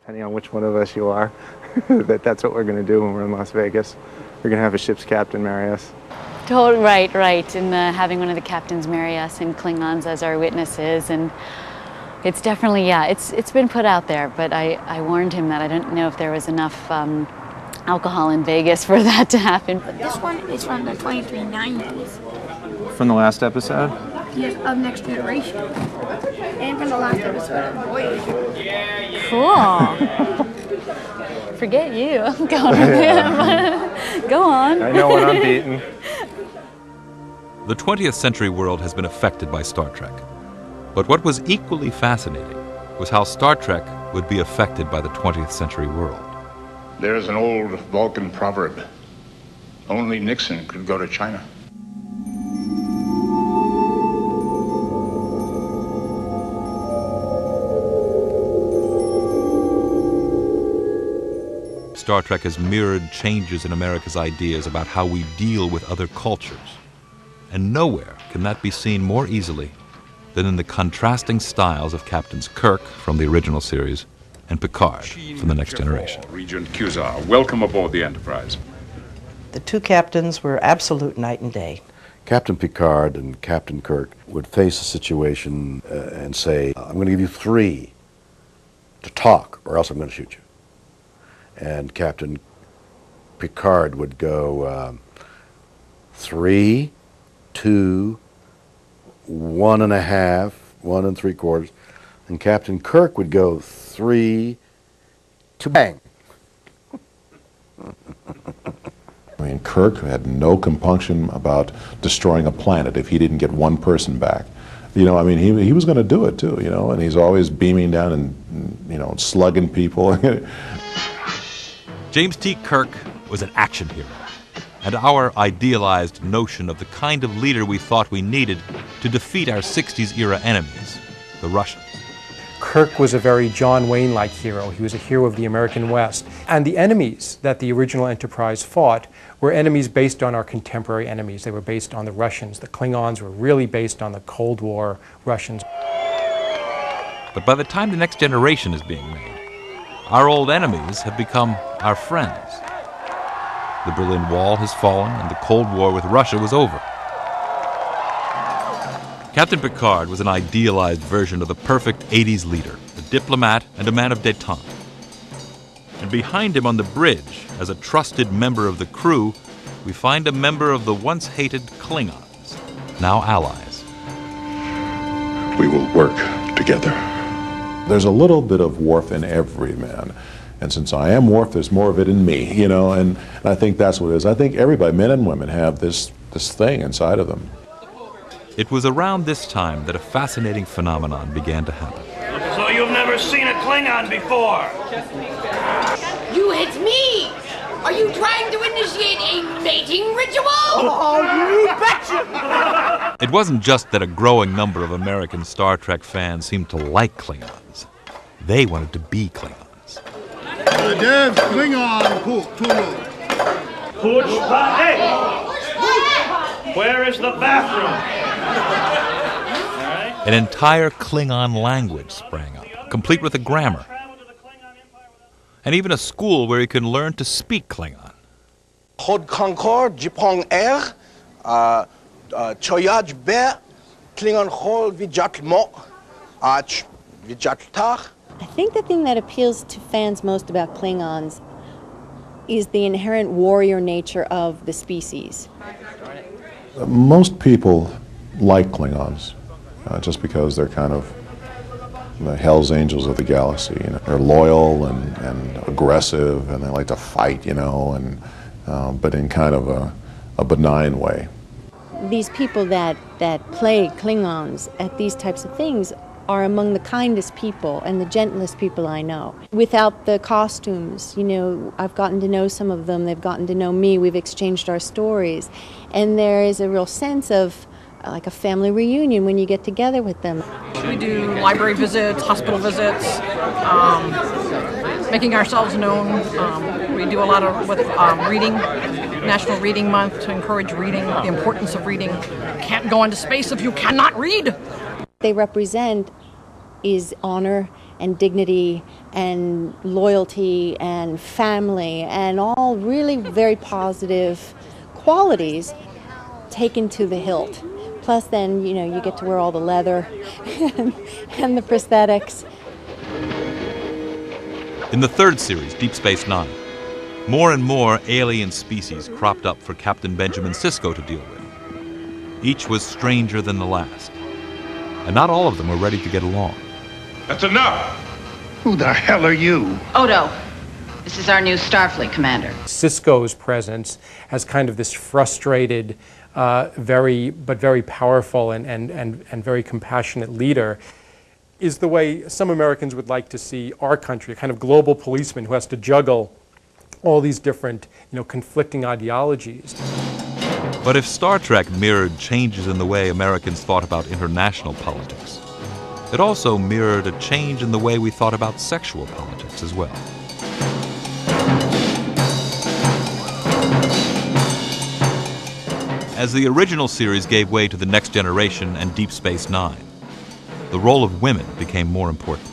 depending on which one of us you are. That's what we're going to do when we're in Las Vegas. We're going to have a ship's captain marry us. Right. And having one of the captains marry us and Klingons as our witnesses. And it's definitely, it's been put out there, but I warned him that I don't know if there was enough alcohol in Vegas for that to happen. But this one is from the 2390s. From the last episode? Yes, of Next Generation. And from the last episode of Voyager. Cool. Forget you. I'm going with him. Go on. I know when I'm beaten. The 20th century world has been affected by Star Trek. But what was equally fascinating was how Star Trek would be affected by the 20th century world. There's an old Vulcan proverb. Only Nixon could go to China. Star Trek has mirrored changes in America's ideas about how we deal with other cultures. And nowhere can that be seen more easily than in the contrasting styles of Captains Kirk from the original series and Picard from The Next Generation. Regent Cusack, welcome aboard the Enterprise. The two captains were absolute night and day. Captain Picard and Captain Kirk would face a situation and say, I'm going to give you 3 to talk, or else I'm going to shoot you. And Captain Picard would go 3, 2, 1.5, 1 3/4, and Captain Kirk would go 3 to bang. I mean, Kirk had no compunction about destroying a planet if he didn't get one person back. You know, I mean, he was going to do it too, you know, and he's always beaming down and, you know, slugging people. James T. Kirk was an action hero, and our idealized notion of the kind of leader we thought we needed to defeat our 60s-era enemies, the Russians. Kirk was a very John Wayne-like hero. He was a hero of the American West. And the enemies that the original Enterprise fought were enemies based on our contemporary enemies. They were based on the Russians. The Klingons were really based on the Cold War Russians. But by the time The Next Generation is being made, our old enemies have become our friends. The Berlin Wall has fallen, and the Cold War with Russia was over. Captain Picard was an idealized version of the perfect 80s leader, a diplomat and a man of détente. And behind him on the bridge, as a trusted member of the crew, we find a member of the once-hated Klingons, now allies. We will work together. There's a little bit of Worf in every man. And since I am Worf, there's more of it in me, you know, and I think that's what it is. I think everybody, men and women, have this thing inside of them. It was around this time that a fascinating phenomenon began to happen. So you've never seen a Klingon before? You hit me! Are you trying to initiate a mating ritual? Oh, you betcha! It wasn't just that a growing number of American Star Trek fans seemed to like Klingons. They wanted to be Klingons. Where is the bathroom? An entire Klingon language sprang up, complete with a grammar. And even a school where you can learn to speak Klingon. Hod Concord, Jipong Air, Choyaj Be, Klingon Hol Vijat Mo, Ach Vijat Tach. I think the thing that appeals to fans most about Klingons is the inherent warrior nature of the species. Most people like Klingons just because they're kind of the Hell's Angels of the galaxy. You know, they're loyal and aggressive, and they like to fight, you know, and but in kind of a benign way. These people that play Klingons at these types of things are among the kindest people and the gentlest people I know. Without the costumes, you know, I've gotten to know some of them, they've gotten to know me, we've exchanged our stories, and there is a real sense of like a family reunion when you get together with them. We do library visits, hospital visits, making ourselves known. We do a lot of with reading, National Reading Month to encourage reading, the importance of reading. Can't go into space if you cannot read. They represent is honor and dignity and loyalty and family and all really very positive qualities taken to the hilt. Plus then, you know, you get to wear all the leather and the prosthetics. In the third series, Deep Space Nine, more and more alien species cropped up for Captain Benjamin Sisko to deal with. Each was stranger than the last, and not all of them were ready to get along. That's enough! Who the hell are you? Odo, this is our new Starfleet commander. Sisko's presence as kind of this frustrated, very powerful and very compassionate leader is the way some Americans would like to see our country, a kind of global policeman who has to juggle all these different, you know, conflicting ideologies. But if Star Trek mirrored changes in the way Americans thought about international politics, it also mirrored a change in the way we thought about sexual politics as well. As the original series gave way to The Next Generation and Deep Space Nine, the role of women became more important.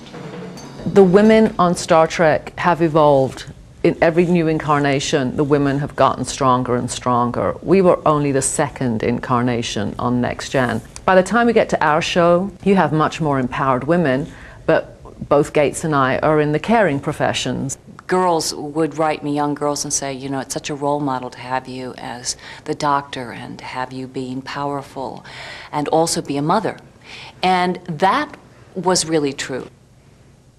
The women on Star Trek have evolved. In every new incarnation, the women have gotten stronger and stronger. We were only the second incarnation on Next Gen. By the time we get to our show, you have much more empowered women, but both Gates and I are in the caring professions. Girls would write me, young girls, and say, you know, it's such a role model to have you as the doctor and to have you being powerful and also be a mother. And that was really true.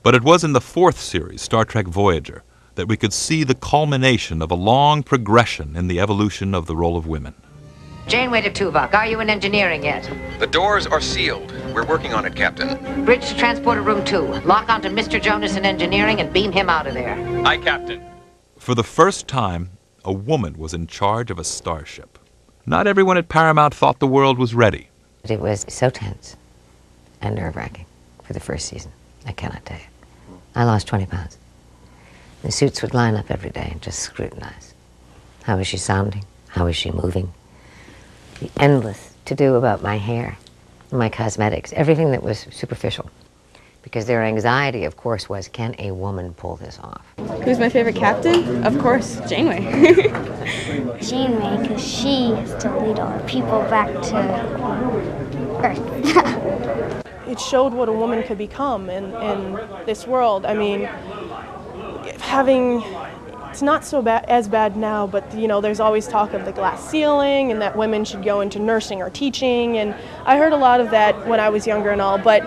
But it was in the fourth series, Star Trek Voyager, that we could see the culmination of a long progression in the evolution of the role of women. Janeway to Tuvok, are you in engineering yet? The doors are sealed. We're working on it, Captain. Bridge to transporter room 2. Lock onto Mr. Jonas in engineering and beam him out of there. Aye, Captain. For the first time, a woman was in charge of a starship. Not everyone at Paramount thought the world was ready. It was so tense and nerve-wracking for the first season. I cannot tell you. I lost 20 pounds. The suits would line up every day and just scrutinize. How is she sounding? How is she moving? The endless to-do about my hair, my cosmetics, everything that was superficial. Because their anxiety, of course, was, can a woman pull this off? Who's my favorite captain? Of course, Janeway. Janeway, because she has to lead our people back to Earth. It showed what a woman could become in this world. I mean, it's not so as bad now, but you know, there's always talk of the glass ceiling and that women should go into nursing or teaching, and I heard a lot of that when I was younger and all, but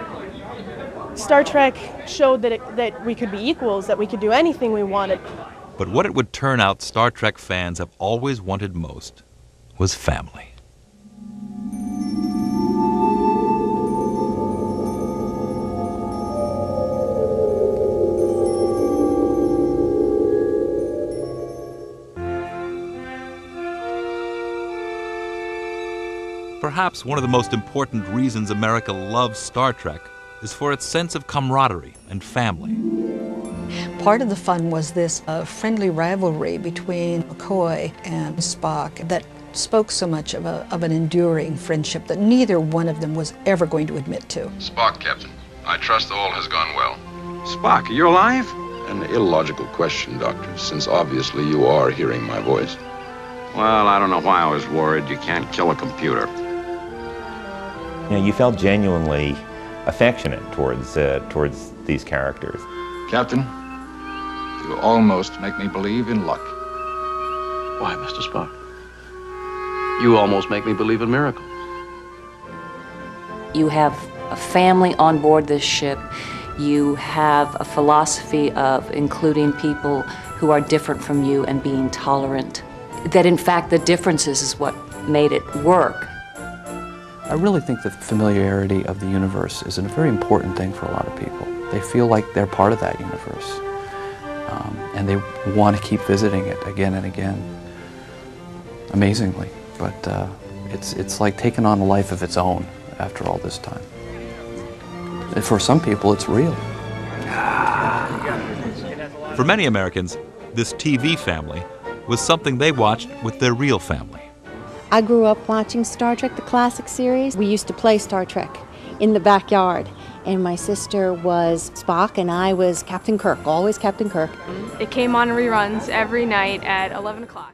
Star Trek showed that we could be equals, that we could do anything we wanted. But what it would turn out Star Trek fans have always wanted most was family. Perhaps one of the most important reasons America loves Star Trek is for its sense of camaraderie and family. Part of the fun was this friendly rivalry between McCoy and Spock that spoke so much of an enduring friendship that neither one of them was ever going to admit to. Spock, Captain. I trust all has gone well. Spock, are you alive? An illogical question, Doctor, since obviously you are hearing my voice. Well, I don't know why I was worried. You can't kill a computer. You know, you felt genuinely affectionate towards these characters. Captain, you almost make me believe in luck. Why, Mr. Spock? You almost make me believe in miracles. You have a family on board this ship. You have a philosophy of including people who are different from you and being tolerant. That in fact the differences is what made it work. I really think the familiarity of the universe is a very important thing for a lot of people. They feel like they're part of that universe, and they want to keep visiting it again and again, amazingly. But it's like taking on a life of its own after all this time. And for some people, it's real. For many Americans, this TV family was something they watched with their real family. I grew up watching Star Trek, the classic series. We used to play Star Trek in the backyard, and my sister was Spock, and I was Captain Kirk, always Captain Kirk. It came on reruns every night at 11 o'clock.